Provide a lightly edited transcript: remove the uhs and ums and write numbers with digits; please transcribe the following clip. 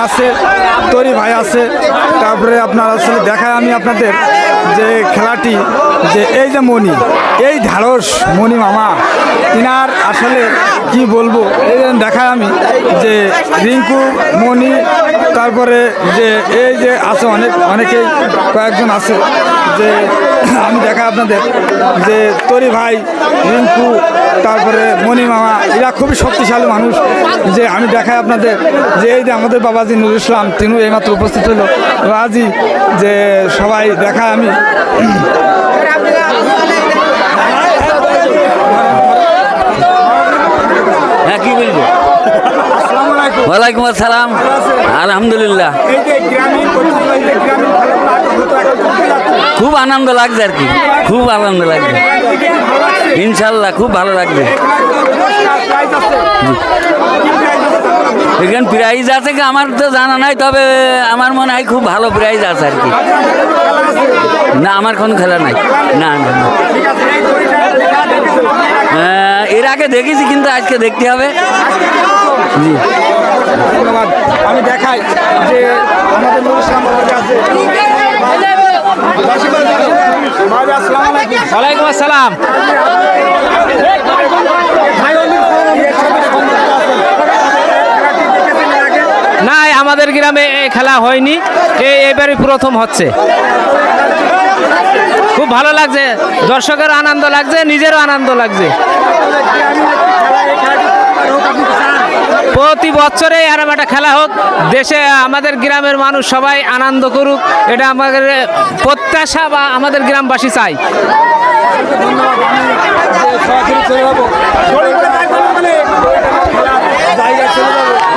আছে, তরি ভাই আছে, তারপরে আপনার আসলে দেখায় আমি আপনাদের যে খেলাটি, যে এই যে মণি, এই ঢাড়স মণি মামা, তিনার আসলে কি বলবো, এই যে দেখায় আমি যে রিঙ্কু মণি, তারপরে যে এই যে আছে অনেকেই কয়েকজন আছে, যে আমি দেখাই আপনাদের যে তরি ভাই, রিঙ্কু, তারপরে মণি মামা, এরা খুবই শক্তিশালী মানুষ। যে আমি দেখাই আপনাদের যে এই যে আমাদের বাবাজি নুরুল ইসলাম, তিনিও এইমাত্র উপস্থিত হলো আজি, যে সবাই দেখায় আমি হ্যাঁ, কি বলবো? ওয়ালাইকুম আসসালাম, আলহামদুলিল্লাহ। খুব আনন্দ লাগছে আর কি, খুব আনন্দ লাগছে, ইনশাল্লাহ খুব ভালো লাগবে। এখানে প্রাইজ আছে কি আমার তো জানা নাই, তবে আমার মনে হয় খুব ভালো প্রাইজ আছে আর কি। না, আমার কোনো খেলা নাই, না না না। এর আগে দেখেছি, কিন্তু আজকে দেখতে হবে। জি, ধন্যবাদ। আমি দেখাই যে আমাদের নুরুল ইসলাম বাবাজি আছে। ওয়ালাইকুম আসসালাম। না, আমাদের গ্রামে খেলা হয়নি, এবারই প্রথম হচ্ছে। খুব ভালো লাগছে, দর্শকের আনন্দ লাগছে, নিজেরও আনন্দ লাগছে। প্রতি বছরে এরকম একটা খেলা হোক, দেশে আমাদের গ্রামের মানুষ সবাই আনন্দ করুক, এটা আমাদের প্রত্যাশা বা আমাদের গ্রামবাসী চাই। সরাসরি চলে যাবো, জায়গায় চলে যাবো।